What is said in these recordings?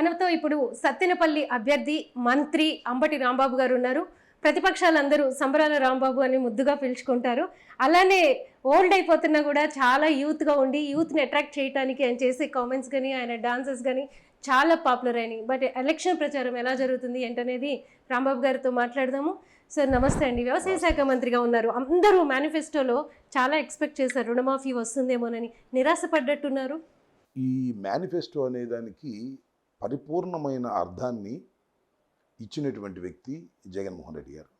మనతో ఇప్పుడు సత్తెనపల్లి అభ్యర్థి మంత్రి అంబటి రాంబాబు గారు ఉన్నారు. ప్రతిపక్షాలందరూ సంబరాల రాంబాబు అని ముద్దుగా పిలుచుకుంటారు. అలానే ఓల్డ్ అయిపోతున్నా కూడా చాలా యూత్గా ఉండి యూత్ని అట్రాక్ట్ చేయడానికి ఆయన చేసే కామెంట్స్ కానీ ఆయన డాన్సెస్ కానీ చాలా పాపులర్ అయినాయి. బట్ ఎలక్షన్ ప్రచారం ఎలా జరుగుతుంది ఏంటనేది రాంబాబు గారితో మాట్లాడదాము. సార్ నమస్తే అండి. వ్యవసాయ శాఖ మంత్రిగా ఉన్నారు. అందరూ మేనిఫెస్టోలో చాలా ఎక్స్పెక్ట్ చేశారు రుణమాఫీ వస్తుందేమోనని. నిరాశపడ్డట్టున్నారు. ఈ మేనిఫెస్టో అనే దానికి పరిపూర్ణమైన అర్థాన్ని ఇచ్చినటువంటి వ్యక్తి జగన్మోహన్ రెడ్డి గారు.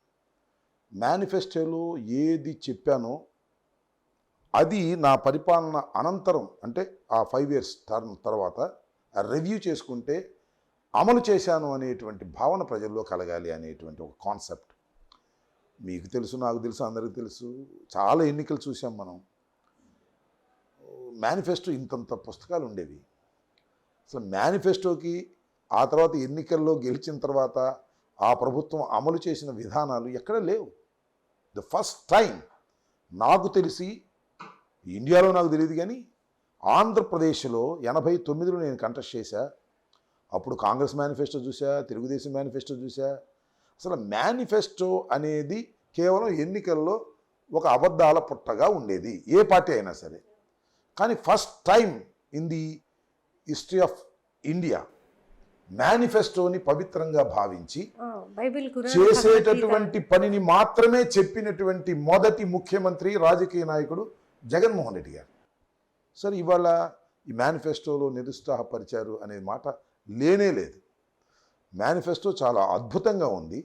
మేనిఫెస్టోలో ఏది చెప్పానో అది నా పరిపాలన అనంతరం, అంటే ఆ 5 years టర్మ్ తర్వాత రివ్యూ చేసుకుంటే అమలు చేశాను అనేటువంటి భావన ప్రజల్లో కలగాలి అనేటువంటి ఒక కాన్సెప్ట్. మీకు తెలుసు, నాకు తెలుసు, అందరికీ తెలుసు. చాలా ఎన్నికలు చూసాం మనం. మేనిఫెస్టో ఇంతంత పుస్తకాలు ఉండేవి. అసలు మేనిఫెస్టోకి ఆ తర్వాత ఎన్నికల్లో గెలిచిన తర్వాత ఆ ప్రభుత్వం అమలు చేసిన విధానాలు ఎక్కడ లేవు. ద ఫస్ట్ టైం నాకు తెలిసి ఇండియాలో, నాకు తెలియదు కానీ ఆంధ్రప్రదేశ్లో 89లో నేను కంటెస్ట్ చేశా. అప్పుడు కాంగ్రెస్ మేనిఫెస్టో చూసా, తెలుగుదేశం మేనిఫెస్టో చూసా. అసలు మేనిఫెస్టో అనేది కేవలం ఎన్నికల్లో ఒక అబద్ధాల పుట్టగా ఉండేది, ఏ పార్టీ అయినా సరే. కానీ first time in the history of India మేనిఫెస్టోని పవిత్రంగా భావించి చేసేటటువంటి పనిని మాత్రమే చెప్పినటువంటి మొదటి ముఖ్యమంత్రి, రాజకీయ నాయకుడు జగన్మోహన్ రెడ్డి గారు. సరే, ఇవాళ ఈ మేనిఫెస్టోలో నిరుత్సాహపరిచారు అనే మాట లేనే లేదు. మేనిఫెస్టో చాలా అద్భుతంగా ఉంది,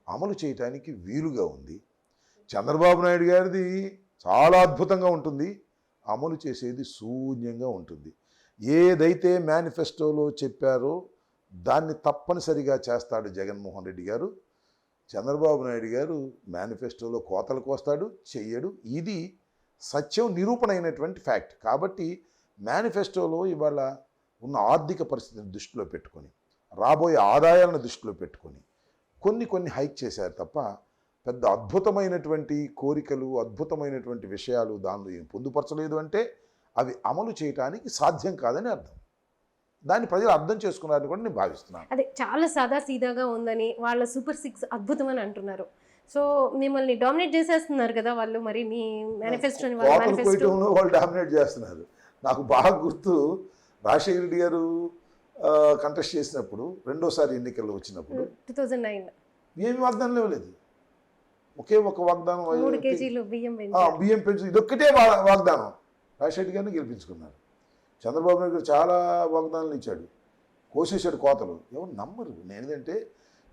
అమలు చేయటానికి వీలుగా ఉంది. చంద్రబాబు నాయుడు గారిది చాలా అద్భుతంగా ఉంటుంది, అమలు చేసేది శూన్యంగా ఉంటుంది. ఏదైతే మేనిఫెస్టోలో చెప్పారో దాన్ని తప్పనిసరిగా చేస్తాడు జగన్మోహన్ రెడ్డి గారు. చంద్రబాబు నాయుడు గారు మేనిఫెస్టోలో కోతలు కోస్తాడు, చెయ్యడు. ఇది సత్యం, నిరూపణ అయినటువంటి ఫ్యాక్ట్. కాబట్టి మేనిఫెస్టోలో ఇవాళ ఉన్న ఆర్థిక పరిస్థితిని దృష్టిలో పెట్టుకొని, రాబోయే ఆదాయాలను దృష్టిలో పెట్టుకొని కొన్ని హైక్ చేశారు తప్ప పెద్ద అద్భుతమైనటువంటి కోరికలు, అద్భుతమైనటువంటి విషయాలు దానిలో ఏం పొందుపరచలేదు. అంటే అవి అమలు చేయడానికి సాధ్యం కాదని అర్థం. దాన్ని ప్రజలు అర్థం చేసుకున్నారని కూడా నేను భావిస్తున్నాను. అదే చాలా సాదా సీదాగా ఉందని, వాళ్ళ సూపర్ 6 అద్భుతం అని అంటున్నారు. సో మిమ్మల్ని డామినేట్ చేసేస్తున్నారు కదా వాళ్ళు. మరి మీ మేనిఫెస్టోని వాళ్ళు డామినేట్ చేస్తున్నారు. నాకు బాగా గుర్తు, రాజశేఖర రెడ్డి గారు కంటెస్ట్ చేసినప్పుడు, రెండోసారి ఎన్నికల్లో వచ్చినప్పుడు 2009 ఏమి వాగ్దానం లేవలేదు. ఒకే ఒక వాగ్దానం, 3 kg బియ్యం పెంచు, ఇదొక్కటే వాగ్దానం. రాజశేఖర గారిని గెలిపించుకున్నారు. చంద్రబాబు నాయుడు గారు చాలా వాగ్దానాలు ఇచ్చాడు, కోసేశాడు కోతలు. ఎవరు నమ్మరు. నేనేంటంటే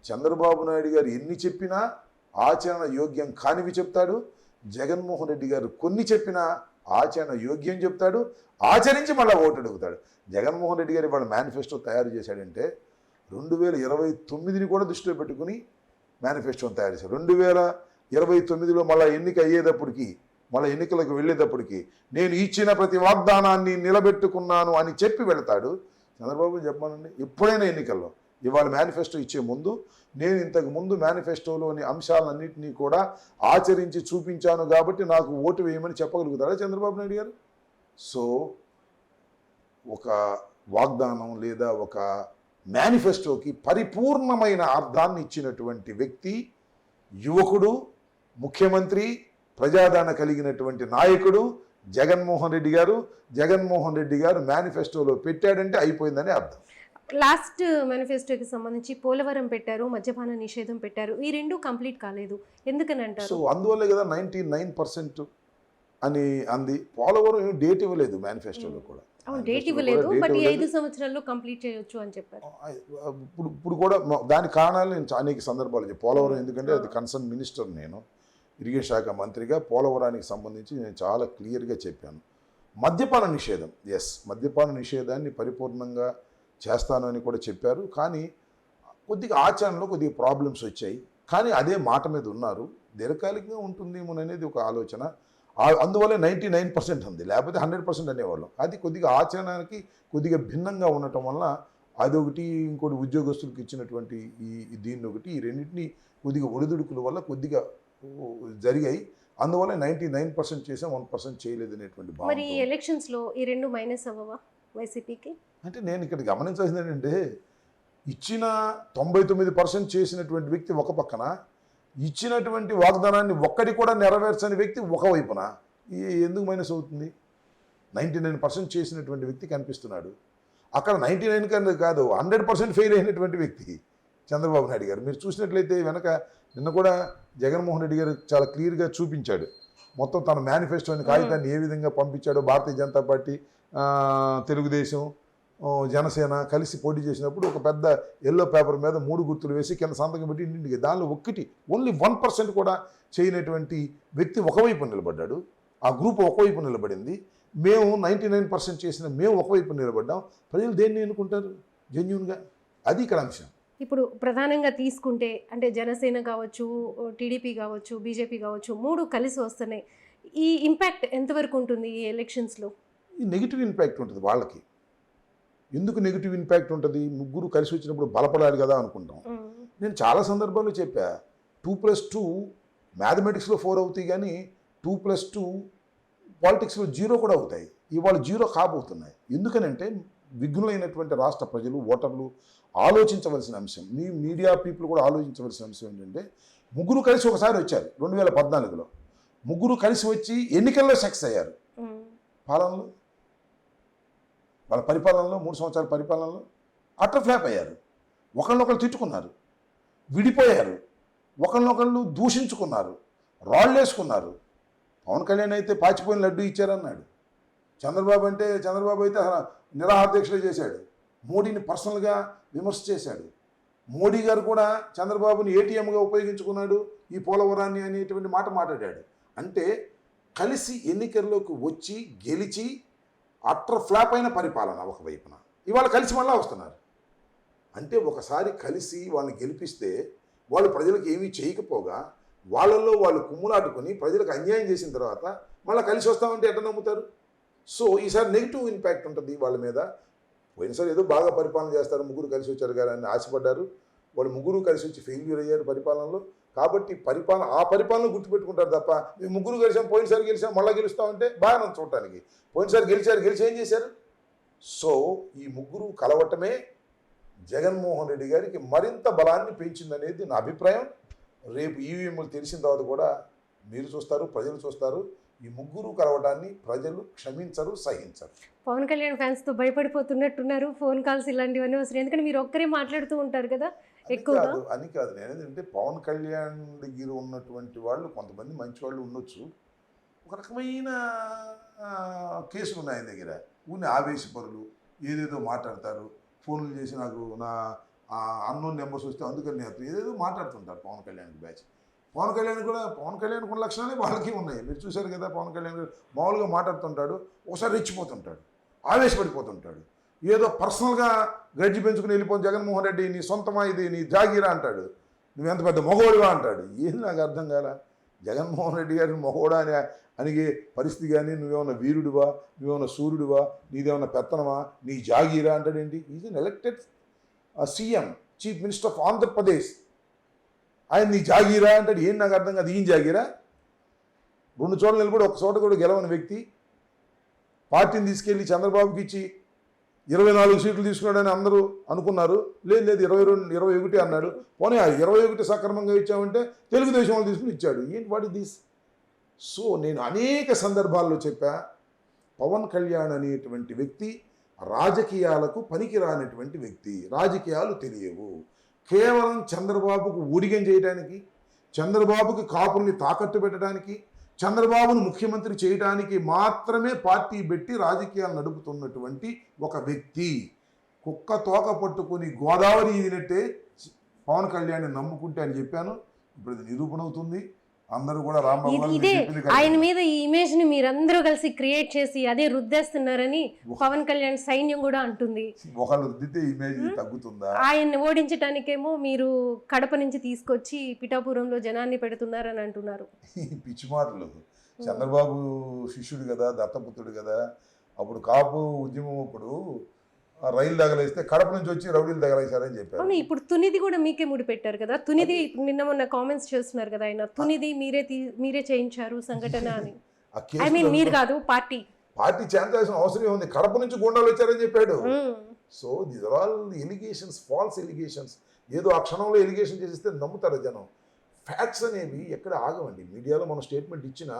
చంద్రబాబు నాయుడు గారు ఎన్ని చెప్పినా ఆచరణ యోగ్యం కానివి చెప్తాడు. జగన్మోహన్ రెడ్డి గారు కొన్ని చెప్పినా ఆచరణ యోగ్యం చెప్తాడు, ఆచరించి మళ్ళీ ఓటు అడుగుతాడు. జగన్మోహన్ రెడ్డి గారు ఇవాళ మేనిఫెస్టో తయారు చేశాడంటే 2029ని కూడా దృష్టిలో పెట్టుకుని మేనిఫెస్టోని తయారు చేశాడు. 2029లో మళ్ళీ ఎన్నిక అయ్యేటప్పటికి, మళ్ళీ ఎన్నికలకు వెళ్ళేటప్పటికి నేను ఇచ్చిన ప్రతి వాగ్దానాన్ని నిలబెట్టుకున్నాను అని చెప్పి వెళతాడు. చంద్రబాబు చెప్పానండి, ఎప్పుడైనా ఎన్నికల్లో ఇవాళ మేనిఫెస్టో ఇచ్చే ముందు నేను ఇంతకు ముందు మేనిఫెస్టోలోని అంశాలన్నింటినీ కూడా ఆచరించి చూపించాను కాబట్టి నాకు ఓటు వేయమని చెప్పగలుగుతాడా చంద్రబాబు నాయుడు గారు? సో ఒక వాగ్దానం లేదా ఒక మేనిఫెస్టోకి పరిపూర్ణమైన అర్థాన్ని ఇచ్చినటువంటి వ్యక్తి, యువకుడు, ముఖ్యమంత్రి, ప్రజాదరణ కలిగినటువంటి నాయకుడు జగన్మోహన్ రెడ్డి గారు. జగన్మోహన్ రెడ్డి గారు మేనిఫెస్టోలో పెట్టాడంటే అయిపోయిందని అర్థం. లాస్ట్ మేనిఫెస్టోకి సంబంధించి పోలవరం పెట్టారు, మద్యపాన నిషేధం పెట్టారు. ఈ రెండు కంప్లీట్ కాలేదు, ఎందుకని అంటారు? సో అందువల్లే కదా 99% అని అంది. పోలవరం ఏం డేట్ ఇవ్వలేదు మేనిఫెస్టోలో కూడా. డేట్ ఇవ్వలేదు, బట్ 5 సంవత్సరాల్లో కంప్లీట్ చేయొచ్చు అని చెప్పారు. ఇప్పుడు కూడా దాని కారణాలు నేను అనేక సందర్భాలు చెప్పాను. పోలవరం ఎందుకంటే అది కన్సర్న్ మినిస్టర్, నేను ఇరిగేషన్ శాఖ మంత్రిగా పోలవరానికి సంబంధించి నేను చాలా క్లియర్గా చెప్పాను. మద్యపాన నిషేధం, మద్యపాన నిషేధాన్ని పరిపూర్ణంగా చేస్తాను అని కూడా చెప్పారు. కానీ కొద్దిగా ఆచరణలో కొద్దిగా ప్రాబ్లమ్స్ వచ్చాయి. కానీ అదే మాట మీద ఉన్నారు. దీర్ఘకాలికంగా ఉంటుందేమోననేది ఒక ఆలోచన. అందువల్ల 99% ఉంది, లేకపోతే 100% అనేవాళ్ళం. అది కొద్దిగా ఆచరణకి కొద్దిగా భిన్నంగా ఉండటం వల్ల అదొకటి, ఇంకోటి ఉద్యోగస్తులకు ఇచ్చినటువంటి దీన్ని ఒకటి, ఈ రెండింటినీ కొద్దిగా ఒడిదుడుకుల వల్ల కొద్దిగా జరిగాయి. అందువల్ల 99% చేసాం, 1% చేయలేదు అనేటువంటి భావన. మరి ఎలక్షన్స్లో ఈ రెండు మైనస్ అవ్వవా వైసీపీకి? అంటే నేను ఇక్కడ గమనించాల్సింది ఏంటంటే ఇచ్చిన 99% చేసినటువంటి వ్యక్తి ఒక పక్కన, ఇచ్చినటువంటి వాగ్దానాన్ని ఒక్కటి కూడా నెరవేర్చని వ్యక్తి ఒకవైపున ఎందుకు మైనస్ అవుతుంది? 99% చేసినటువంటి వ్యక్తి కనిపిస్తున్నాడు. అక్కడ 99 కన్నా కాదు 100% ఫెయిల్ అయినటువంటి వ్యక్తి చంద్రబాబు నాయుడు గారు. మీరు చూసినట్లయితే వెనక నిన్న కూడా జగన్మోహన్ రెడ్డి గారు చాలా క్లియర్గా చూపించాడు మొత్తం తన మేనిఫెస్టోని కాగితాన్ని ఏ విధంగా పంపించాడో. భారతీయ జనతా పార్టీ, తెలుగుదేశం, జనసేన కలిసి పోటీ చేసినప్పుడు ఒక పెద్ద ఎల్లో పేపర్ మీద 3 గుర్తులు వేసి కింద సంతకం పెట్టి ఇంటింటికి దానిలో ఓన్లీ 1% కూడా చేయనటువంటి వ్యక్తి ఒకవైపు నిలబడ్డాడు. ఆ గ్రూప్ ఒకవైపు నిలబడింది. మేము 99% చేసిన మేము ఒకవైపు నిలబడ్డాం. ప్రజలు దేన్ని ఎన్నుకుంటారు జెన్యూన్గా? అది ఇక్కడ అంశం. ఇప్పుడు ప్రధానంగా తీసుకుంటే అంటే జనసేన కావచ్చు, టీడీపీ కావచ్చు, బీజేపీ కావచ్చు, 3 కలిసి వస్తున్నాయి. ఈ ఇంపాక్ట్ ఎంతవరకు ఉంటుంది ఈ ఎలక్షన్స్లో? ఈ నెగిటివ్ ఇంపాక్ట్ ఉంటుంది వాళ్ళకి. ఎందుకు నెగిటివ్ ఇంపాక్ట్ ఉంటుంది? ముగ్గురు కలిసి వచ్చినప్పుడు బలపడాలి కదా అనుకుంటాం. నేను చాలా సందర్భాల్లో చెప్పా 2+2 మ్యాథమెటిక్స్లో 4 అవుతాయి, కానీ 2+2 పాలిటిక్స్లో 0 కూడా అవుతాయి. ఇవాళ 0 కాబోతున్నాయి. ఎందుకనంటే విఘ్నులైనటువంటి రాష్ట్ర ప్రజలు, ఓటర్లు ఆలోచించవలసిన అంశం, మీ మీడియా పీపుల్ కూడా ఆలోచించవలసిన అంశం ఏంటంటే ముగ్గురు కలిసి ఒకసారి వచ్చారు 2014లో. ముగ్గురు కలిసి వచ్చి ఎన్నికల్లో సక్సెస్ అయ్యారు. పాలనలో వాళ్ళ పరిపాలనలో 3 సంవత్సరాల పరిపాలనలో అటర్ ఫ్లాప్ అయ్యారు. ఒకళ్ళనొకళ్ళు తిట్టుకున్నారు, విడిపోయారు, ఒకళ్ళనొకళ్ళు దూషించుకున్నారు, రాళ్ళేసుకున్నారు. పవన్ కళ్యాణ్ అయితే పాచిపోయిన లడ్డు ఇచ్చారన్నాడు. చంద్రబాబు అయితే నిరాహార దీక్షలు చేశాడు. మోడీని పర్సనల్గా విమర్శ చేశాడు. మోడీ గారు కూడా చంద్రబాబుని ఏటీఎంగా ఉపయోగించుకున్నాడు ఈ పోలవరాన్ని అనేటువంటి మాట మాట్లాడాడు. అంటే కలిసి ఎన్నికల్లోకి వచ్చి గెలిచి అట్టర్ ఫ్లాప్ అయిన పరిపాలన ఒకవైపున, ఇవాళ కలిసి మళ్ళా వస్తున్నారు. అంటే ఒకసారి కలిసి వాళ్ళని గెలిపిస్తే వాళ్ళు ప్రజలకు ఏమీ చేయకపోగా వాళ్ళల్లో వాళ్ళు కుమ్ములాటుకొని ప్రజలకు అన్యాయం చేసిన తర్వాత మళ్ళీ కలిసి వస్తామంటే ఎట్లా నమ్ముతారు? సో ఈసారి నెగిటివ్ ఇంపాక్ట్ ఉంటుంది వాళ్ళ మీద. పోయినసారి ఏదో బాగా పరిపాలన చేస్తారు, ముగ్గురు కలిసి వచ్చారు కదా అని ఆశపడ్డారు. వాళ్ళు ముగ్గురు కలిసి వచ్చి ఫెయిల్యూర్ అయ్యారు పరిపాలనలో. కాబట్టి ఆ పరిపాలన గుర్తుపెట్టుకుంటారు తప్ప మేము ముగ్గురు గెలిచాం, పోయినసారి గెలిచాం, మళ్ళీ గెలుస్తామంటే బాగా చూడటానికి. పోయినసారి గెలిచి ఏం చేశారు? సో ఈ ముగ్గురు కలవటమే జగన్మోహన్ రెడ్డి గారికి మరింత బలాన్ని పెంచిందనేది నా అభిప్రాయం. రేపు ఈవీఎంలు తెలిసిన తర్వాత కూడా మీరు చూస్తారు, ప్రజలు చూస్తారు. ఈ ముగ్గురు కలవడాన్ని ప్రజలు క్షమించరు, సహించరు. పవన్ కళ్యాణ్ ఫ్యాన్స్తో భయపడిపోతున్నట్టున్నారు. ఫోన్ కాల్స్ ఇలాంటివన్నీ వస్తున్నాయి, ఎందుకంటే మీరు ఒక్కరే మాట్లాడుతూ ఉంటారు కదా ఎక్కువగా. అని కాదు, నేనేంటంటే పవన్ కళ్యాణ్ దగ్గర ఉన్నటువంటి వాళ్ళు కొంతమంది మంచి వాళ్ళు ఉండొచ్చు. ఒక రకమైన కేసులు ఉన్నాయి ఆయన దగ్గర. ఊరిని ఆవేశపరులు ఏదేదో మాట్లాడతారు, ఫోన్లు చేసి నాకు నా అన్నోన్ నెంబర్స్ వస్తే అందుకని ఏదేదో మాట్లాడుతుంటారు పవన్ కళ్యాణ్ బ్యాచ్. పవన్ కళ్యాణ్ ఉన్న లక్షణాలే వాళ్ళకి ఉన్నాయి. మీరు చూశారు కదా, పవన్ కళ్యాణ్ మామూలుగా మాట్లాడుతుంటాడు, ఒకసారి రెచ్చిపోతుంటాడు, ఆవేశపడిపోతుంటాడు, ఏదో పర్సనల్గా గడ్జి పెంచుకుని వెళ్ళిపోయి జగన్మోహన్ రెడ్డి నీ సొంతమా ఇది నీ జాగీరా అంటాడు, నువ్వెంత పెద్ద మగోడివా అంటాడు. ఏం నాకు అర్థం కాల. జగన్మోహన్ రెడ్డి గారిని మగోడా అని అనిగే పరిస్థితి కానీ, నువ్వేమన్నా వీరుడివా, నువ్వేమన్నా సూర్యుడివా, నీదేమన్నా పెత్తనమా, నీ జాగీరా అంటాడేంటి? Is an elected CM, chief minister of Andhra Pradesh. ఆయన నీ జాగీరా అంటాడు. ఏం నాకు అర్థం కాదు. ఈయన జాగీరా? 2 చోట్ల నిలబడి ఒక చోట కూడా గెలవని వ్యక్తి పార్టీని తీసుకెళ్ళి చంద్రబాబుకి ఇచ్చి 24 సీట్లు తీసుకున్నాడని అందరూ అనుకున్నారు. లేదు 21 అన్నాడు. పోనీ ఆ 21 సక్రమంగా ఇచ్చామంటే తెలుగుదేశం వాళ్ళు తీసుకుని ఇచ్చాడు. ఏంటి వాట్ ఇస్ దిస్? సో నేను అనేక సందర్భాల్లో చెప్పా, పవన్ కళ్యాణ్ అనేటువంటి వ్యక్తి రాజకీయాలకు పనికిరానటువంటి వ్యక్తి. రాజకీయాలు తెలియవు. కేవలం చంద్రబాబుకు ఊడిగం చేయడానికి, చంద్రబాబుకి కాపుల్ని తాకట్టు పెట్టడానికి, చంద్రబాబును ముఖ్యమంత్రి చేయడానికి మాత్రమే పార్టీ పెట్టి రాజకీయాలు నడుపుతున్నటువంటి ఒక వ్యక్తి. కుక్క తోక పట్టుకుని గోదావరి ఈదినట్టే పవన్ కళ్యాణ్ నమ్ముకుంటే అని చెప్పాను. ఇప్పుడు ఇది నిరూపణ అవుతుంది. అందరూ కూడా ఇదే ఆయన మీద ఈ ఇమేజ్ ని మీరందరూ కలిసి క్రియేట్ చేసి అదే రుద్దేస్తున్నారని పవన్ కళ్యాణ్ సైన్యం కూడా అంటుంది. ఒకళ్ళు రుద్దితే ఇమేజ్ తగ్గుతుందా? ఆయన్ని ఓడించడానికేమో మీరు కడప నుంచి తీసుకొచ్చి పిఠాపురంలో జనాన్ని పెడుతున్నారని అంటున్నారు. పిచ్చి మాటలు. చంద్రబాబు శిష్యుడు కదా, దత్తపుత్రుడు కదా. అప్పుడు కాపు ఉద్యమం అప్పుడు రైలు తగలేస్తే కడప నుంచి వచ్చి రౌడీలు తగలేశారని చెప్పారు. ఇప్పుడు తునిది కూడా మీకే ముడి పెట్టారు కదా. తునిది నిన్న మొన్న కామెంట్స్ చేస్తున్నారు కదా ఆయన, తునిది మీరే చేయించారు సంఘటన అని. ఐ మీన్ మీరు కాదు, పార్టీ. పార్టీ చేయాల్సిన అవసరం ఉంది, కడప నుంచి గుండాలు వచ్చారని చెప్పాడు. So these are all allegations, false allegations. ఏదో ఆ క్షణంలో ఎలిగేషన్ చేసిస్తే నమ్ముతారు జనం. ఫ్యాక్ట్స్ అనేవి ఎక్కడ ఆగవండి. మీడియాలో మనం స్టేట్మెంట్ ఇచ్చినా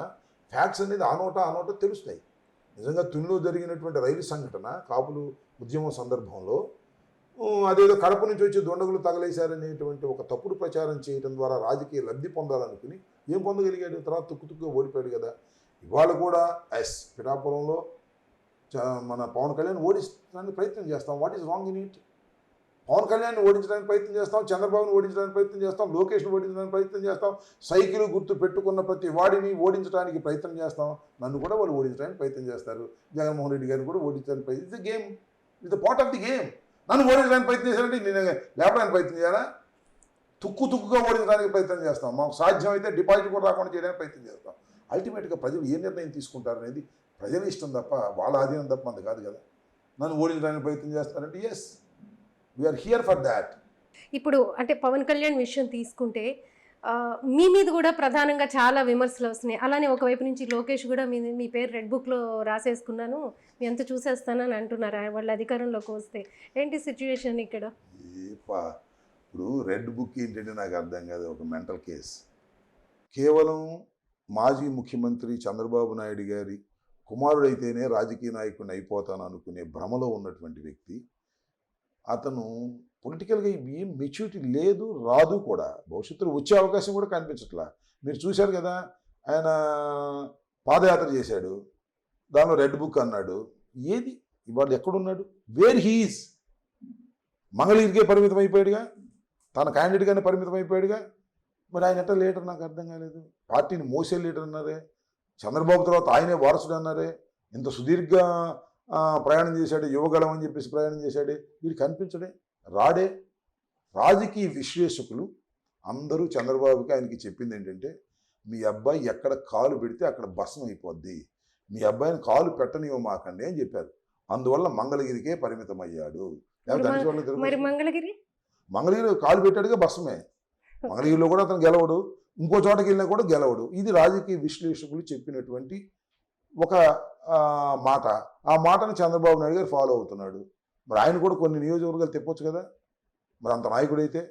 ఫ్యాక్ట్స్ అనేది ఆ నోట తెలుస్తాయి. నిజంగా తునిలో జరిగినటువంటి రైలు సంఘటన, కాపులు ఉద్యమం సందర్భంలో అదేదో కడప నుంచి వచ్చి దొండగులు తగలేశారనేటువంటి ఒక తప్పుడు ప్రచారం చేయడం ద్వారా రాజకీయ లబ్ధి పొందాలనుకుని ఏం పొందగలిగాడు? తర్వాత తుక్కుగా ఓడిపోయాడు కదా. ఇవాళ కూడా పిఠాపురంలో మన పవన్ కళ్యాణ్ ఓడించడానికి ప్రయత్నం చేస్తాం. What is wrong in it? Pawan Kalyan ఓడించడానికి ప్రయత్నం చేస్తాం, చంద్రబాబును ఓడించడానికి ప్రయత్నం చేస్తాం, లోకేష్ను ఓడించడానికి ప్రయత్నం చేస్తాం, సైకిల్ గుర్తు పెట్టుకున్న ప్రతి వాడిని ఓడించడానికి ప్రయత్నం చేస్తాం. నన్ను కూడా వాళ్ళు ఓడించడానికి ప్రయత్నం చేస్తారు. జగన్మోహన్ రెడ్డి గారిని కూడా ఓడించడానికి ప్రయత్నం. It's the game, it's the part of the game. నన్ను ఓడించడానికి ప్రయత్నం చేశారంటే నేను లేపడానికి ప్రయత్నం చేయాలా? తుక్కుగా ఓడించడానికి ప్రయత్నం చేస్తాం. మాకు సాధ్యమైతే డిపాజిట్ కూడా రాకుండా చేయడానికి ప్రయత్నం చేస్తాం. అల్టిమేట్గా ప్రజలు ఏ నిర్ణయం తీసుకుంటారు అనేది ప్రజల ఇష్టం తప్ప, వాళ్ళ ఆధీనం తప్ప అంత కాదు కదా. నన్ను ఓడించడానికి ప్రయత్నం చేస్తారంటే yes, we are here for that. ఇప్పుడు అంటే పవన్ కళ్యాణ్ విషయం తీసుకుంటే మీ మీద కూడా ప్రధానంగా చాలా విమర్శలు వస్తున్నాయి. అలానే ఒకవైపు నుంచి లోకేష్ కూడా మీ పేరు రెడ్ బుక్లో రాసేసుకున్నాను, మీ అంత చూసేస్తానని అంటున్నారు వాళ్ళు అధికారంలోకి వస్తే. ఏంటి సిచ్యువేషన్ ఇక్కడ? ఇప్పుడు రెడ్ బుక్ ఏంటంటే నాకు అర్థం కాదు. ఒక మెంటల్ కేస్. కేవలం మాజీ ముఖ్యమంత్రి చంద్రబాబు నాయుడు గారి కుమారుడైతేనే రాజకీయ నాయకుడిని అయిపోతాను అనుకునే భ్రమలో ఉన్నటువంటి వ్యక్తి. అతను పొలిటికల్గా ఏం మెచ్యూరిటీ లేదు, రాదు కూడా. భవిష్యత్తులో వచ్చే అవకాశం కూడా కనిపించట్లా. మీరు చూశారు కదా, ఆయన పాదయాత్ర చేశాడు, దానిలో రెడ్ బుక్ అన్నాడు. ఏది ఇవాళ ఎక్కడున్నాడు? Wear he's? మంగళగిరికే పరిమితం అయిపోయాడుగా, తన క్యాండిడేట్గానే పరిమితం అయిపోయాడుగా. మరి ఆయన ఎట్లా లీడర్? నాకు అర్థం కాలేదు. పార్టీని మోసే లీడర్ అన్నారే, చంద్రబాబు తర్వాత ఆయనే వారసుడు అన్నారే, ఇంత సుదీర్ఘ ప్రయాణం చేశాడు, యువగళం అని చెప్పేసి ప్రయాణం చేశాడే, వీడు కనిపించడే, రాడే. రాజకీయ విశ్లేషకులు అందరూ చంద్రబాబుకి ఆయనకి చెప్పింది ఏంటంటే, మీ అబ్బాయి ఎక్కడ కాలు పెడితే అక్కడ భస్మం అయిపోద్ది, మీ అబ్బాయిని కాలు పెట్టనివ్వమాకండి అని చెప్పారు. అందువల్ల మంగళగిరికే పరిమితం అయ్యాడు. మంగళగిరి కాలు పెట్టాడుగా భస్మే. మంగళగిరిలో కూడా అతను గెలవడు, ఇంకో చోటకి వెళ్ళినా కూడా గెలవడు. ఇది రాజకీయ విశ్లేషకులు చెప్పినటువంటి ఒక మాట. ఆ మాటను చంద్రబాబు నాయుడు గారు ఫాలో అవుతున్నాడు. మరి ఆయన కూడా కొన్ని నియోజకవర్గాలు తిప్పొచ్చు కదా. మరి అంత నాయకుడైతే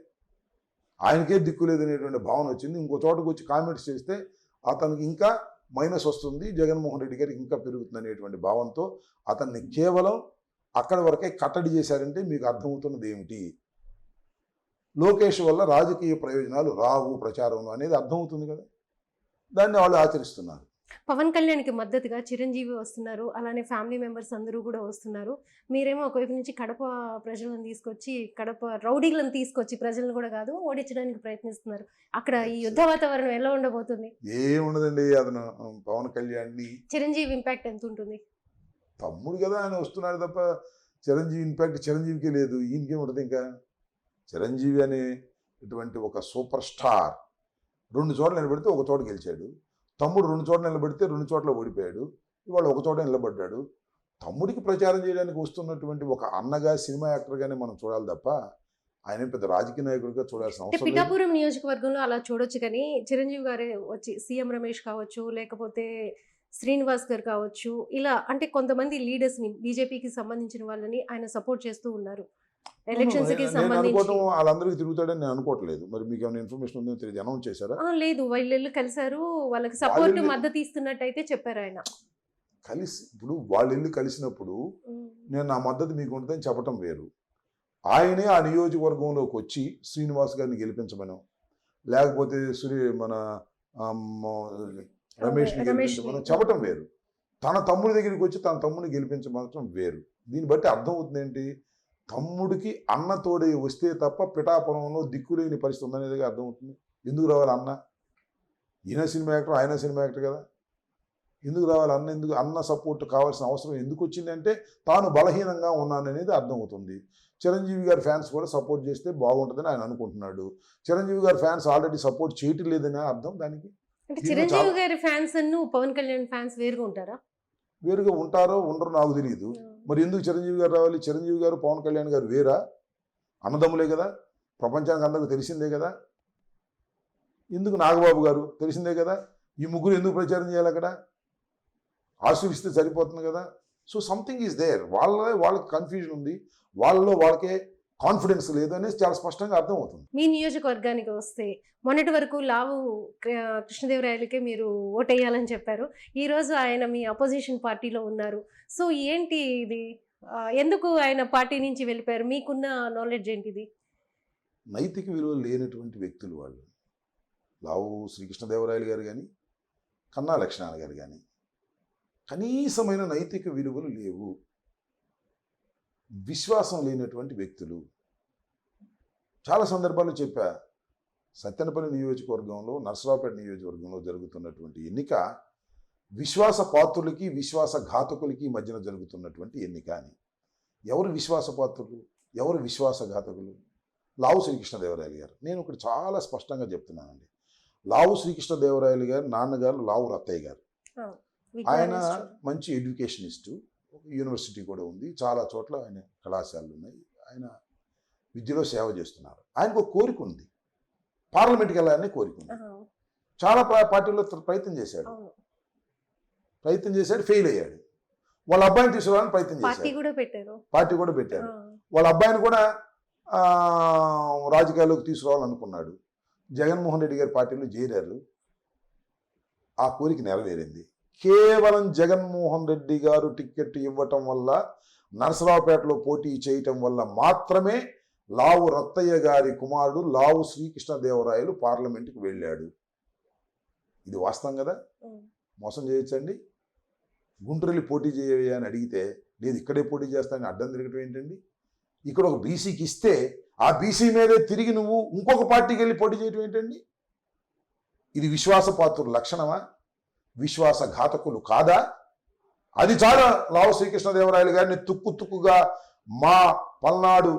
ఆయనకే దిక్కు లేదనేటువంటి భావన వచ్చింది. ఇంకో చోటకు వచ్చి కామెంట్స్ చేస్తే అతనికి ఇంకా మైనస్ వస్తుంది, జగన్మోహన్ రెడ్డి గారికి ఇంకా పెరుగుతుంది అనేటువంటి భావంతో అతన్ని కేవలం అక్కడి వరకే కట్టడి చేశారంటే మీకు అర్థమవుతున్నది ఏమిటి? లోకేష్ వల్ల రాజకీయ ప్రయోజనాలు రావు ప్రచారంలో అనేది అర్థమవుతుంది కదా. దాన్ని వాళ్ళు ఆచరిస్తున్నారు. పవన్ కళ్యాణ్కి మద్దతుగా చిరంజీవి వస్తున్నారు, అలానే ఫ్యామిలీ మెంబర్స్ అందరూ కూడా వస్తున్నారు. మీరేమో ఒకవైపు నుంచి కడప ప్రజలను తీసుకొచ్చి, కడప రౌడీలను తీసుకొచ్చి, ప్రజలను కూడా కాదు ఓడించడానికి ప్రయత్నిస్తున్నారు. అక్కడ ఈ యుద్ధ వాతావరణం ఎలా ఉండబోతుంది? ఏముండదండి. అతను పవన్ కళ్యాణ్ని చిరంజీవి ఇంపాక్ట్ ఎంత ఉంటుంది? తమ్ముడు కదా ఆయన వస్తున్నాడు తప్ప చిరంజీవి ఇంపాక్ట్ చిరంజీవికి లేదు, ఈయనకేం ఉంటుంది. ఇంకా చిరంజీవి అనే ఇటువంటి ఒక సూపర్ స్టార్ 2 చోట్ల నిలబడితే ఒక చోట గెలిచాడు. తమ్ముడు 2 చోట్ల నిలబడితే 2 చోట్ల ఓడిపోయాడు. ఇవాళ ఒక చోట నిలబడ్డాడు. తమ్ముడికి ప్రచారం చేయడానికి వస్తున్నటువంటి ఒక అన్నగా, సినిమా యాక్టర్గానే మనం చూడాలి తప్ప ఆయన పెద్ద రాజకీయ నాయకుడిగా చూడాల్సిన అవసరం లేదు. పిఠాపురం నియోజకవర్గంలో అలా చూడొచ్చు, కానీ చిరంజీవి గారే వచ్చి సీఎం రమేష్ కావచ్చు, లేకపోతే శ్రీనివాస్ గారు కావచ్చు, ఇలా అంటే కొంతమంది లీడర్స్ని, బీజేపీకి సంబంధించిన వాళ్ళని ఆయన సపోర్ట్ చేస్తూ ఉన్నారు. ఎలక్షన్స్కి సంబంధించి వాళ్ళందరికీ తిరుగుతాడని నేను అనుకోవట్లేదు. మరి మీకు ఏమైనా ఇన్ఫర్మేషన్ ఉందో తెలియదు, అనౌన్స్ చేశారా? లేదు, వాళ్ళు కలిసారు, వాళ్ళకి సపోర్ట్ మద్దతు ఇస్తున్నట్టయితే చెప్పారు ఆయన. ఇప్పుడు వాళ్ళు వెళ్ళి కలిసినప్పుడు నేను నా మద్దతు మీకు ఉంటుందని చెప్పటం వేరు. ఆయనే ఆ నియోజకవర్గంలోకి వచ్చి శ్రీనివాస్ గారిని గెలిపించమను, లేకపోతే మన రమేష్ని గెలిపించమని చెప్పటం వేరు. తన తమ్ముడి దగ్గరికి వచ్చి తన తమ్ముడిని గెలిపించమనటం వేరు. దీన్ని బట్టి అర్థం అవుతుంది ఏంటి? తమ్ముడికి అన్న తోడే వస్తే తప్ప పిఠాపురంలో దిక్కులేని పరిస్థితి ఉందనేది అర్థమవుతుంది. ఎందుకు రావాలి అన్న? ఈయన సినిమా యాక్టర్, ఆయన సినిమా యాక్టర్ కదా. ఎందుకు రావాలి అన్న? ఎందుకు అన్న సపోర్ట్ కావాల్సిన అవసరం ఎందుకు వచ్చిందంటే తాను బలహీనంగా ఉన్నాననేది అర్థమవుతుంది. చిరంజీవి గారి ఫ్యాన్స్ కూడా సపోర్ట్ చేస్తే బాగుంటుందని ఆయన అనుకుంటున్నాడు. చిరంజీవి గారి ఫ్యాన్స్ ఆల్రెడీ సపోర్ట్ చేయటం లేదని అర్థం దానికి. చిరంజీవి గారి ఫ్యాన్స్ పవన్ కళ్యాణ్ ఫ్యాన్స్ వేరుగా ఉంటారా? వేరుగా ఉంటారో ఉండరో నాకు తెలియదు. మరి ఎందుకు చిరంజీవి గారు రావాలి? చిరంజీవి గారు పవన్ కళ్యాణ్ గారు వేరా? అన్నదమ్ములే కదా, ప్రపంచానికి అందరికీ తెలిసిందే కదా. ఎందుకు నాగబాబు గారు తెలిసిందే కదా. ఈ ముగ్గురు ఎందుకు ప్రచారం చేయాలి అక్కడ? ఆశీర్విస్తే సరిపోతుంది కదా. సో సంథింగ్ ఈజ్ దేర్, వాళ్ళకి కన్ఫ్యూజన్ ఉంది, వాళ్ళలో వాళ్ళకే కాన్ఫిడెన్స్ లేదు అనేది చాలా స్పష్టంగా అర్థమవుతుంది. మీ నియోజకవర్గానికి వస్తే మొన్నటి వరకు లావు కృష్ణదేవరాయలకే మీరు ఓటేయాలని చెప్పారు. ఈరోజు ఆయన మీ అపోజిషన్ పార్టీలో ఉన్నారు. సో ఏంటి ఇది, ఎందుకు ఆయన పార్టీ నుంచి వెళ్ళిపోయారు? మీకున్న నాలెడ్జ్ ఏంటిది? నైతిక విలువలు లేనటువంటి వ్యక్తులు వాళ్ళు. లావు శ్రీకృష్ణదేవరాయలు గారు కానీ, కన్నా లక్ష్మణ గారు కానీ కనీసమైన నైతిక విలువలు లేవు, విశ్వాసం లేనటువంటి వ్యక్తులు. చాలా సందర్భాల్లో చెప్పా, సత్తెనపల్లి నియోజకవర్గంలో, నర్సరావుపేట నియోజకవర్గంలో జరుగుతున్నటువంటి ఎన్నిక విశ్వాస పాత్రులకి విశ్వాస ఘాతకులకి మధ్యన జరుగుతున్నటువంటి ఎన్నిక అని. ఎవరు విశ్వాసపాత్రులు, ఎవరు విశ్వాసఘాతకులు? లావు శ్రీకృష్ణదేవరాయలు గారు. నేను ఒకటి చాలా స్పష్టంగా చెప్తున్నానండి. లావు శ్రీకృష్ణదేవరాయలు గారు నాన్నగారు లావు రత్తయ్య గారు. ఆయన మంచి ఎడ్యుకేషనిస్టు, యూనివర్సిటీ కూడా ఉంది, చాలా చోట్ల ఆయన కళాశాలలు ఉన్నాయి, ఆయన విద్యలో సేవ చేస్తున్నారు. ఆయనకు ఒక కోరిక ఉంది, పార్లమెంట్కి వెళ్ళాలని కోరిక ఉంది. చాలా పార్టీల్లో ప్రయత్నం చేశాడు, ఫెయిల్ అయ్యాడు. వాళ్ళ అబ్బాయిని తీసుకురావాలని ప్రయత్నం చేశారు, పార్టీ కూడా పెట్టారు. వాళ్ళ అబ్బాయిని కూడా రాజకీయాల్లోకి తీసుకురావాలనుకున్నాడు. జగన్మోహన్ రెడ్డి గారి పార్టీలో చేరారు, ఆ కోరిక నెరవేరింది. కేవలం జగన్మోహన్ రెడ్డి గారు టికెట్ ఇవ్వటం వల్ల, నరసరావుపేటలో పోటీ చేయటం వల్ల మాత్రమే లావు రత్తయ్య గారి కుమారుడు లావు శ్రీకృష్ణదేవరాయలు పార్లమెంటుకు వెళ్ళాడు. ఇది వాస్తవం కదా, మోసం చేయొచ్చండి. గుంటూరులో పోటీ చేయవయ్యా అని అడిగితే లేదు ఇక్కడే పోటీ చేస్తానని అడ్డం తిరగటం ఏంటండి? ఇక్కడ ఒక బీసీకి ఇస్తే ఆ బీసీ మీదే తిరిగి నువ్వు ఇంకొక పార్టీకి వెళ్ళి పోటీ చేయటం ఏంటండి? ఇది విశ్వాసపాత్రుల లక్షణమా? విశ్వాసఘాతకులు కాదా? అది చాలా లావు శ్రీకృష్ణదేవరాయలు గారిని తుక్కుగా మా పల్నాడు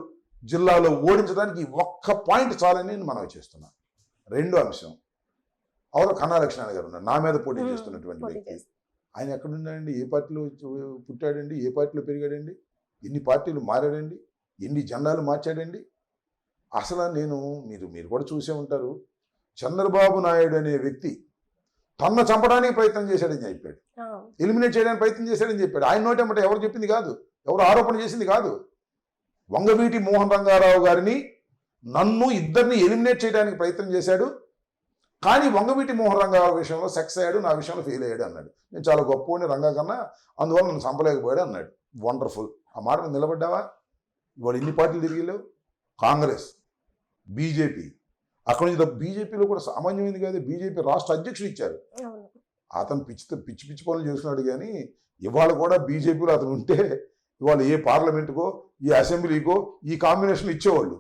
జిల్లాలో ఓడించడానికి ఒక్క పాయింట్ చాలని నేను మనవి చేస్తున్నాను. రెండో అంశం, అవతల కన్నా లక్ష్మణ గారు ఉన్నారు, నా మీద పోటీ చేస్తున్నటువంటి వ్యక్తి. ఆయన ఎక్కడున్నాడండి? ఏ పార్టీలో పుట్టాడండి? ఏ పార్టీలో పెరిగాడండి? ఎన్ని పార్టీలు మారాడండి? ఎన్ని జెండాలు మార్చాడండి? అసలు మీరు కూడా చూసే ఉంటారు, చంద్రబాబు నాయుడు అనే వ్యక్తి తన చంపడానికి ప్రయత్నం చేశాడని చెప్పాడు, ఎలిమినేట్ చేయడానికి ప్రయత్నం చేశాడని చెప్పాడు. ఆయన నోటేమంటే ఎవరు చెప్పింది కాదు, ఎవరు ఆరోపణ చేసింది కాదు. వంగవీటి మోహన్ రంగారావు గారిని, నన్ను, ఇద్దరిని ఎలిమినేట్ చేయడానికి ప్రయత్నం చేశాడు, కానీ వంగవీటి మోహన్ రంగారావు విషయంలో సక్సెస్ అయ్యాడు, నా విషయంలో ఫెయిల్ అయ్యాడు అన్నాడు. నేను చాలా గొప్పవాడిని రంగా కన్నా, అందువల్ల నన్ను చంపలేకపోయాడు అన్నాడు. వండర్ఫుల్. ఆ మాట మీద నిలబడ్డావా? ఇవాళ ఎన్ని పార్టీలు తిరిగిలేవు? కాంగ్రెస్, బీజేపీ, అక్కడి నుంచి బీజేపీలో కూడా సామాన్యమైంది కాదు, బీజేపీ రాష్ట్ర అధ్యక్షుడు ఇచ్చారు. అతను పిచ్చి పనులు చేస్తున్నాడు, కానీ ఇవాళ కూడా బీజేపీలో అతను ఉంటే ఇవాళ ఏ పార్లమెంటుకో ఈ అసెంబ్లీకో ఈ కాంబినేషన్ ఇచ్చేవాళ్ళు.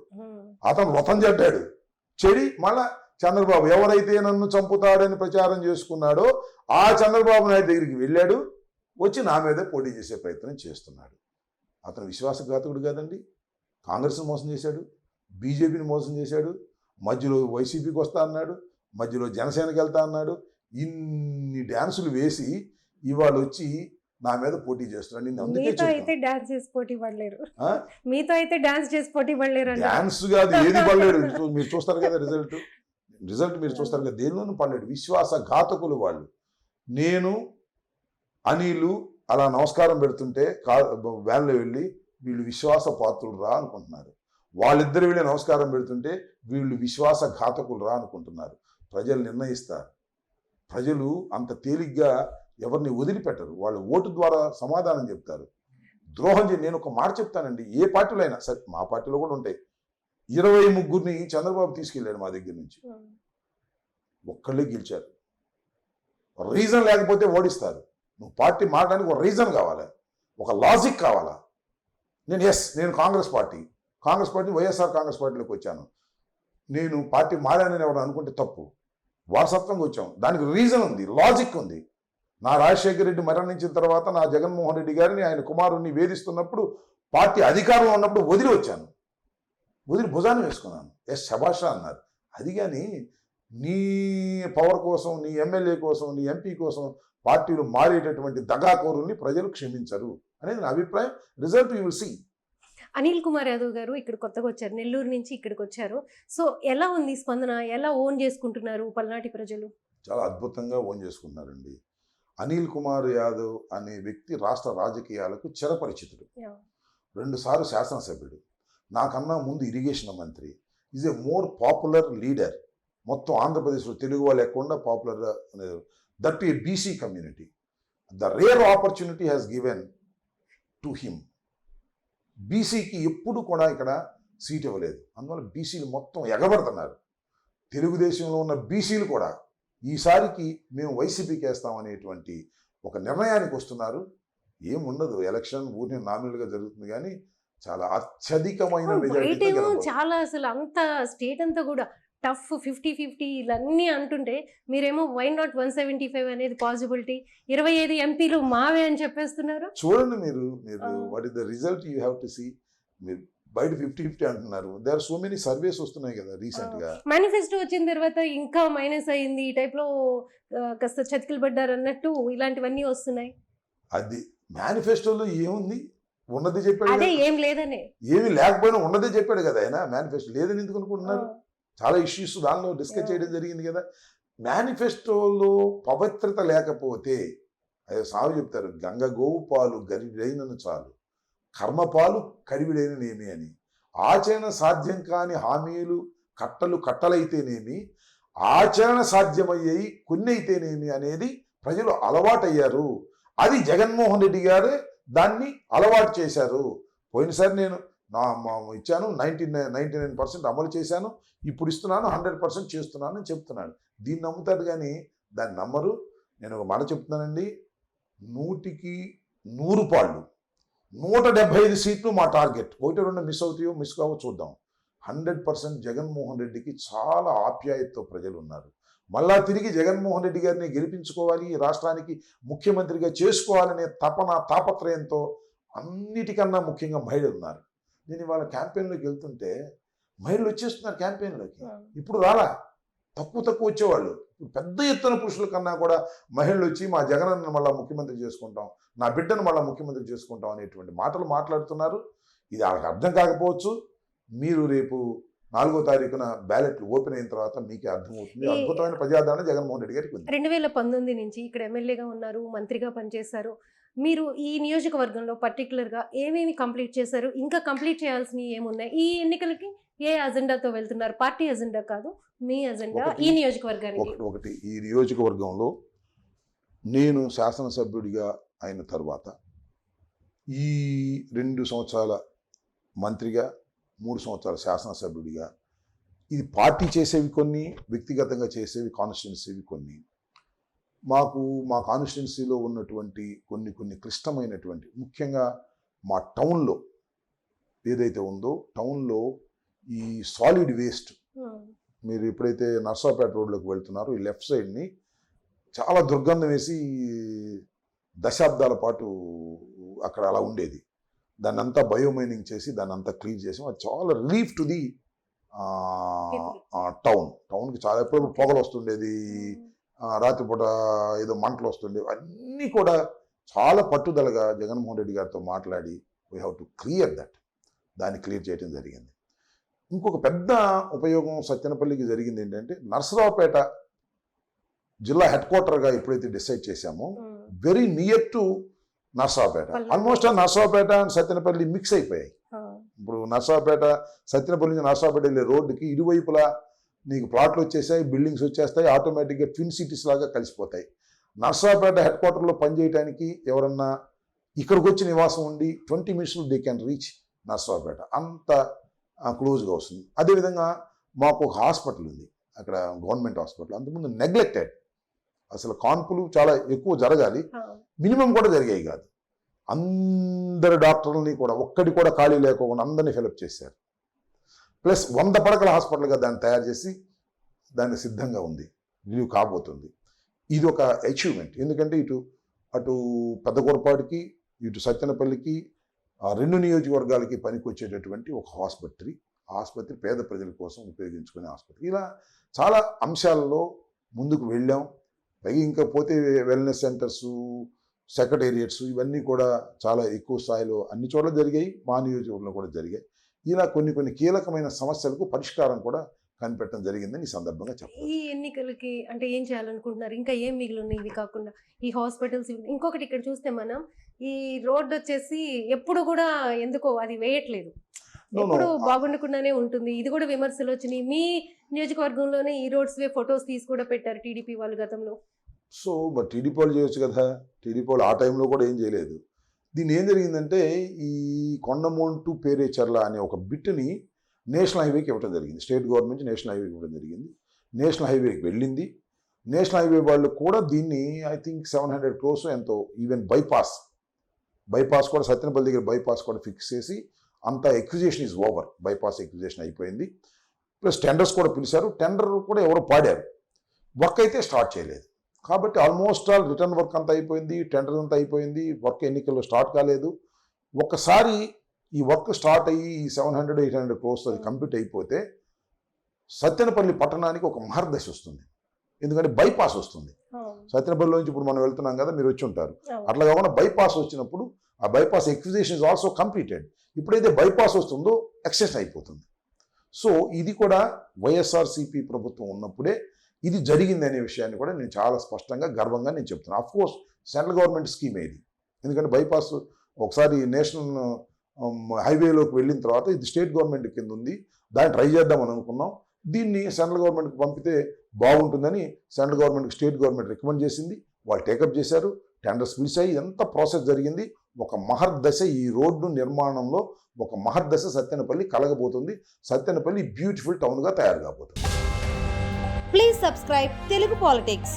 అతను వ్రతం చెడ్డాడు, చెడి మళ్ళా చంద్రబాబు ఎవరైతే నన్ను చంపుతాడని ప్రచారం చేసుకున్నాడో ఆ చంద్రబాబు నాయుడు దగ్గరికి వెళ్ళాడు, వచ్చి నా మీదే పోటీ చేసే ప్రయత్నం చేస్తున్నాడు. అతను విశ్వాసఘాతకుడు కాదండి. కాంగ్రెస్ని మోసం చేశాడు, బీజేపీని మోసం చేశాడు, మధ్యలో వైసీపీకి వస్తా అన్నాడు, మధ్యలో జనసేనకి వెళ్తా అన్నాడు. ఇన్ని డ్యాన్సులు వేసి ఇవాళ వచ్చి నా మీద పోటీ చేస్తున్నాడు. మీతో అయితే డాన్స్ చేసి పోటీ పడలేరు. డాన్స్ కాదు, ఏది పడలేడు. మీరు చూస్తారు కదా రిజల్ట్ మీరు చూస్తారు కదా, దేనిలోనూ పడలేడు. విశ్వాసఘాతకులు వాళ్ళు. నేను అనిలు అలా నమస్కారం పెడుతుంటే వ్యాన్లో వెళ్ళి వీళ్ళు విశ్వాస పాత్రులు రా అనుకుంటున్నారు. వాళ్ళిద్దరు వెళ్ళి నమస్కారం పెడుతుంటే వీళ్ళు విశ్వాసఘాతకులు రా అనుకుంటున్నారు. ప్రజలు నిర్ణయిస్తారు. ప్రజలు అంత తేలిగ్గా ఎవరిని వదిలిపెట్టరు, వాళ్ళు ఓటు ద్వారా సమాధానం చెప్తారు. ద్రోహం నేను ఒక మాట చెప్తానండి, ఏ పార్టీలో అయినా సరే, మా పార్టీలో కూడా ఉంటాయి. 23 చంద్రబాబు తీసుకెళ్ళాడు మా దగ్గర నుంచి, ఒక్కళ్ళే గెలిచారు. రీజన్ లేకపోతే ఓడిస్తారు. నువ్వు పార్టీ మారడానికి ఒక రీజన్ కావాలి, ఒక లాజిక్ కావాలా. నేను కాంగ్రెస్ పార్టీ వైఎస్ఆర్ కాంగ్రెస్ పార్టీలోకి వచ్చాను, నేను పార్టీ మారానని ఎవరు అనుకుంటే తప్పు. వారసత్వంగా వచ్చాం, దానికి రీజన్ ఉంది, లాజిక్ ఉంది. నా రాజశేఖర రెడ్డి మరణించిన తర్వాత నా జగన్మోహన్ రెడ్డి గారిని ఆయన కుమారుడిని వేధిస్తున్నప్పుడు పార్టీ అధికారంలో ఉన్నప్పుడు వదిలి వచ్చాను, వదిలి భుజాన్ని వేసుకున్నాను. శభాష అన్నారు. అది కానీ నీ పవర్ కోసం, నీ ఎమ్మెల్యే కోసం, నీ ఎంపీ కోసం పార్టీలు మారేటటువంటి దగాకోరుల్ని ప్రజలు క్షమించరు అనేది నా అభిప్రాయం. Result you will see. Anil Kumar Yadav గారు ఇక్కడ కొత్తగా వచ్చారు, నెల్లూరు నుంచి ఇక్కడికి వచ్చారు. సో ఎలా ఉంది స్పందన? ఎలా ఓన్ చేసుకుంటున్నారు పల్నాటి ప్రజలు? చాలా అద్భుతంగా ఓన్ చేసుకుంటున్నారండి. అనిల్ కుమార్ యాదవ్ అనే వ్యక్తి రాష్ట్ర రాజకీయాలకు చిరపరిచితుడు. Yeah. 2 సార్లు శాసనసభ్యుడు, నాకన్నా ముందు ఇరిగేషన్ మంత్రి. Is a more popular leader. మొత్తం ఆంధ్రప్రదేశ్లో తెలుగు వాళ్ళు లేకుండా popular, that a BC community. The rare opportunity has given to him. బీసీకి ఎప్పుడు కూడా ఇక్కడ సీట్ ఇవ్వలేదు. అందువల్ల బీసీలు మొత్తం ఎగబడుతున్నారు. తెలుగుదేశంలో ఉన్న బీసీలు కూడా ఈసారికి మేము వైసీపీకి వేస్తామనేటువంటి ఒక నిర్ణయానికి వస్తున్నారు. ఏముండదు, ఎలక్షన్ ఊరిని నామినల్గా జరుగుతుంది, కానీ చాలా అత్యధికమైన మెజారిటీతో బయటేమో గెలవబోతుంది. చాలా అసలు అంత స్టేట్ అంతా కూడా టఫ్ 50-50 ఇవన్నీ అంటుంటే మీరేమో వై నాట్ 175 అనేది పాసిబిలిటీ, 25 ఎంపీలు మావే అని చెప్పేస్తున్నారు. చూడండి మీరు ఆ. What is the result you have to see. మీరు బయట 50-50 అంటున్నారు. They are so many surveys వస్తున్నాయి కదా రీసెంట్ గా. మేనిఫెస్టో వచ్చిన తర్వాత ఇంకా మైనస్ అయింది, ఈ టైప్ లో కాస్త చతికిలు పడ్డారు అన్నట్టు ఇలాంటివన్నీ వస్తున్నాయి. అది మేనిఫెస్టోలో ఏముంది, ఉన్నది చెప్పాడు అదే కదా. ఏం లేదనే. ఏమి లేకపోయినా ఉన్నదే చెప్పాడు కదా ఆయన. మేనిఫెస్టో లేదని ఎందుకు అనుకుంటున్నారు? చాలా ఇష్యూస్ దానిలో డిస్కస్ చేయడం జరిగింది కదా. మేనిఫెస్టోలో పవిత్రత లేకపోతే, అదే సాగు చెప్తారు, గంగ గోవు పాలు గరిడైనను చాలు, కర్మపాలు కడివిడైననేమి అని. ఆచరణ సాధ్యం కాని హామీలు కట్టలైతేనేమి, ఆచరణ సాధ్యమయ్యాయి కొన్ని అయితేనేమి అనేది ప్రజలు అలవాటయ్యారు. అది జగన్మోహన్ రెడ్డి గారే దాన్ని అలవాటు చేశారు. పోయినసారి నేను ఇచ్చాను, 99% అమలు చేశాను, ఇప్పుడు ఇస్తున్నాను, 100% చేస్తున్నాను అని చెప్తున్నాడు. దీన్ని నమ్ముతాడు కానీ దాన్ని నమ్మరు. నేను ఒక మాట చెప్తున్నానండి, 100కి 100 పాళ్ళు 175 సీట్లు మా టార్గెట్. 1-2 మిస్ అవుతాయో మిస్ కావో చూద్దాం. 100% జగన్మోహన్ రెడ్డికి చాలా ఆప్యాయతతో ప్రజలు ఉన్నారు. మళ్ళా తిరిగి జగన్మోహన్ రెడ్డి గారిని గెలిపించుకోవాలి, ఈ రాష్ట్రానికి ముఖ్యమంత్రిగా చేసుకోవాలనే తాపత్రయంతో అన్నిటికన్నా ముఖ్యంగా మహిళలు ఉన్నారు. నేను ఇవాళ క్యాంపెయిన్లోకి వెళ్తుంటే మహిళలు వచ్చేస్తున్నారు క్యాంపెయిన్లోకి. ఇప్పుడు రాలా, తక్కువ వచ్చేవాళ్ళు. ఇప్పుడు పెద్ద ఎత్తున పురుషుల కన్నా కూడా మహిళలు వచ్చి మా జగనన్న మళ్ళీ ముఖ్యమంత్రి చేసుకుంటాం, నా బిడ్డను మళ్ళీ ముఖ్యమంత్రి చేసుకుంటాం అనేటువంటి మాటలు మాట్లాడుతున్నారు. ఇది వాళ్ళకి అర్థం కాకపోవచ్చు. మీరు రేపు 4వ తారీఖున బ్యాలెట్లు ఓపెన్ అయిన తర్వాత మీకే అర్థమవుతుంది. అద్భుతమైన ప్రజాదరణ జగన్మోహన్ రెడ్డి గారికి ఉంది. 2019 నుంచి ఇక్కడ ఎమ్మెల్యేగా ఉన్నారు, మంత్రిగా పనిచేశారు. మీరు ఈ నియోజకవర్గంలో పర్టికులర్గా ఏమేమి కంప్లీట్ చేశారు, ఇంకా కంప్లీట్ చేయాల్సినవి ఏమున్నాయి, ఈ ఎన్నికలకి ఏ అజెండాతో వెళ్తున్నారు? పార్టీ అజెండా కాదు, మీ అజెండా ఈ నియోజకవర్గానికి. ఒకటి ఈ నియోజకవర్గంలో నేను శాసనసభ్యుడిగా అయిన తర్వాత ఈ 2 సంవత్సరాల మంత్రిగా, 3 సంవత్సరాల శాసనసభ్యుడిగా, ఇది పార్టీ చేసేవి కొన్ని, వ్యక్తిగతంగా చేసేవి కాన్స్టిట్యున్సీవి కొన్ని. మా కాన్స్టిట్యున్సీలో ఉన్నటువంటి కొన్ని క్లిష్టమైనటువంటి, ముఖ్యంగా మా టౌన్లో ఏదైతే ఉందో, టౌన్లో ఈ సాలిడ్ వేస్ట్, మీరు ఎప్పుడైతే నర్సాపేట రోడ్లోకి వెళ్తున్నారో ఈ లెఫ్ట్ సైడ్ని చాలా దుర్గంధం వేసి దశాబ్దాల పాటు అక్కడ అలా ఉండేది. దాన్ని అంతా బయోమైనింగ్ చేసి దాన్ని అంతా క్లీన్ చేసి అది చాలా రిలీఫ్ టు ది టౌన్కి. చాలా ఎప్పుడప్పుడు పొగలు వస్తుండేది, రాత్రిపూట ఏదో మంటలు వస్తుండేవి. అన్నీ కూడా చాలా పట్టుదలగా జగన్మోహన్ రెడ్డి గారితో మాట్లాడి we have to clear that, దాన్ని క్లియర్ చేయడం జరిగింది. ఇంకొక పెద్ద ఉపయోగం సత్తెనపల్లికి జరిగింది ఏంటంటే, నర్సరావుపేట జిల్లా హెడ్ క్వార్టర్గా ఎప్పుడైతే డిసైడ్ చేశామో, very near to Narasaraopet, almost Narasaraopet and Sattenapalli mix అయిపోయాయి. ఇప్పుడు నర్సరావుపేట, సత్తెనపల్లి నుంచి నర్సరావుపేట వెళ్ళే రోడ్డుకి ఇరువైపులా నీకు ప్లాట్లు వచ్చేసాయి, బిల్డింగ్స్ వచ్చేస్తాయి, ఆటోమేటిక్గా ట్విన్ సిటీస్ లాగా కలిసిపోతాయి. నర్సరావుపేట హెడ్ క్వార్టర్లో పనిచేయడానికి ఎవరన్నా ఇక్కడికి వచ్చి నివాసం ఉండి 20 minutes they can reach Narasaraopet, అంత క్లోజ్గా వస్తుంది. అదేవిధంగా మాకు ఒక హాస్పిటల్ ఉంది అక్కడ, గవర్నమెంట్ హాస్పిటల్. అంతకుముందు నెగ్లెక్టెడ్, అసలు కాన్పులు చాలా ఎక్కువ జరగాలి, మినిమం కూడా జరిగాయి కాదు. అందరు డాక్టర్లని కూడా ఒక్కటి కూడా ఖాళీ లేకుండా అందరినీ ఫిలప్ చేశారు. ప్లస్ 100 పడకల హాస్పిటల్గా దాన్ని తయారు చేసి దాన్ని సిద్ధంగా ఉంది, రిలీవ్ కాబోతుంది. ఇది ఒక అచీవ్మెంట్. ఎందుకంటే అటు పెద్దగొరపాటికి, ఇటు సత్తెనపల్లికి, 2 నియోజకవర్గాలకి పనికి వచ్చేటటువంటి ఒక ఆసుపత్రి పేద ప్రజల కోసం ఉపయోగించుకునే ఆసుపత్రి. ఇలా చాలా అంశాలలో ముందుకు వెళ్ళాం. పైగా ఇంకా పోతే వెల్నెస్ సెంటర్సు, సెక్రటేరియట్స్ ఇవన్నీ కూడా చాలా ఎక్కువ స్థాయిలో అన్ని చోట్ల జరిగాయి, మా నియోజకవర్గంలో కూడా జరిగాయి. ఇలా కొన్ని కీలకమైన సమస్యలకు పరిష్కారం కూడా కనిపెట్టడం జరిగిందని ఈ సందర్భంగా చెప్పాలి. ఈ ఎన్నికలకి అంటే ఏం చేయాలనుకుంటున్నారు? ఇంకా ఏం మిగిలి ఉన్నాయి ఇవి కాకుండా? ఈ హాస్పిటల్స్ ఇంకొకటి ఇక్కడ చూస్తే మనం ఈ రోడ్ వచ్చేసి ఎప్పుడు కూడా ఎందుకో అది వేయట్లేదు. ఎప్పుడు బాగుండకుండానే ఉంటుంది. ఇది కూడా విమర్శలు వచ్చినాయి. మీ నియోజకవర్గంలోనే ఈ రోడ్స్ వే ఫొటోస్ తీసి కూడా పెట్టారు టీడీపీ వాళ్ళు గతంలో. సో మరి టీడీపీ వాళ్ళు చేయొచ్చు కదా. టీడీపీ వాళ్ళు ఆ టైంలో కూడా ఏం చేయలేదు. దీన్ని ఏం జరిగిందంటే ఈ కొండమూన్ టు పేరేచర్ల అనే ఒక బిట్ని నేషనల్ హైవేకి ఇవ్వడం జరిగింది. స్టేట్ గవర్నమెంట్ నేషనల్ హైవేకి ఇవ్వడం జరిగింది. నేషనల్ హైవేకి వెళ్ళింది. నేషనల్ హైవే వాళ్ళు కూడా దీన్ని ఐ థింక్ 700 crores ఎంతో, ఈవెన్ బైపాస్ కూడా సత్యనపల్లి దగ్గర బైపాస్ కూడా ఫిక్స్ చేసి అంతా acquisition is over. Bypass acquisition అయిపోయింది. ప్లస్ టెండర్స్ కూడా పిలిచారు. టెండర్ కూడా ఎవరో పాడారు. వర్క్ అయితే స్టార్ట్ చేయలేదు. కాబట్టి ఆల్మోస్ట్ ఆల్ రిటర్న్ వర్క్ అంతా అయిపోయింది, టెండర్ అంతా అయిపోయింది, వర్క్ ఎన్నికల్లో స్టార్ట్ కాలేదు. ఒక్కసారి ఈ వర్క్ స్టార్ట్ అయ్యి 700-800 crores అది కంప్లీట్ అయిపోతే సత్యనపల్లి పట్టణానికి ఒక మహర్దశ వస్తుంది. ఎందుకంటే బైపాస్ వస్తుంది. సత్యనపల్లి నుంచి ఇప్పుడు మనం వెళ్తున్నాం కదా, మీరు వచ్చి ఉంటారు. అట్లా కాకుండా బైపాస్ వచ్చినప్పుడు ఆ bypass acquisition is also completed. ఇప్పుడైతే బైపాస్ వస్తుందో ఎక్సెస్ అయిపోతుంది. సో ఇది కూడా వైఎస్ఆర్సీపీ ప్రభుత్వం ఉన్నప్పుడే ఇది జరిగింది అనే విషయాన్ని కూడా నేను చాలా స్పష్టంగా గర్వంగా నేను చెప్తున్నాను. Of course central government scheme ఇది. ఎందుకంటే బైపాస్ ఒకసారి నేషనల్ హైవేలోకి వెళ్ళిన తర్వాత ఇది స్టేట్ గవర్నమెంట్ కింద ఉంది. దాన్ని ట్రై చేద్దామని అనుకున్నాం. దీన్ని సెంట్రల్ గవర్నమెంట్కి పంపితే బాగుంటుందని సెంట్రల్ గవర్నమెంట్కి స్టేట్ గవర్నమెంట్ రికమెండ్ చేసింది. వాళ్ళు టేకప్ చేశారు. టెండర్స్ పిలిచాయి. ఎంత ప్రాసెస్ జరిగింది. ఒక మహర్దశ ఈ రోడ్డు నిర్మాణంలో ఒక మహర్దశ సత్యనపల్లి కలగబోతుంది. సత్యనపల్లి బ్యూటిఫుల్ టౌన్గా తయారు కాబోతుంది. Please subscribe Telugu Politics.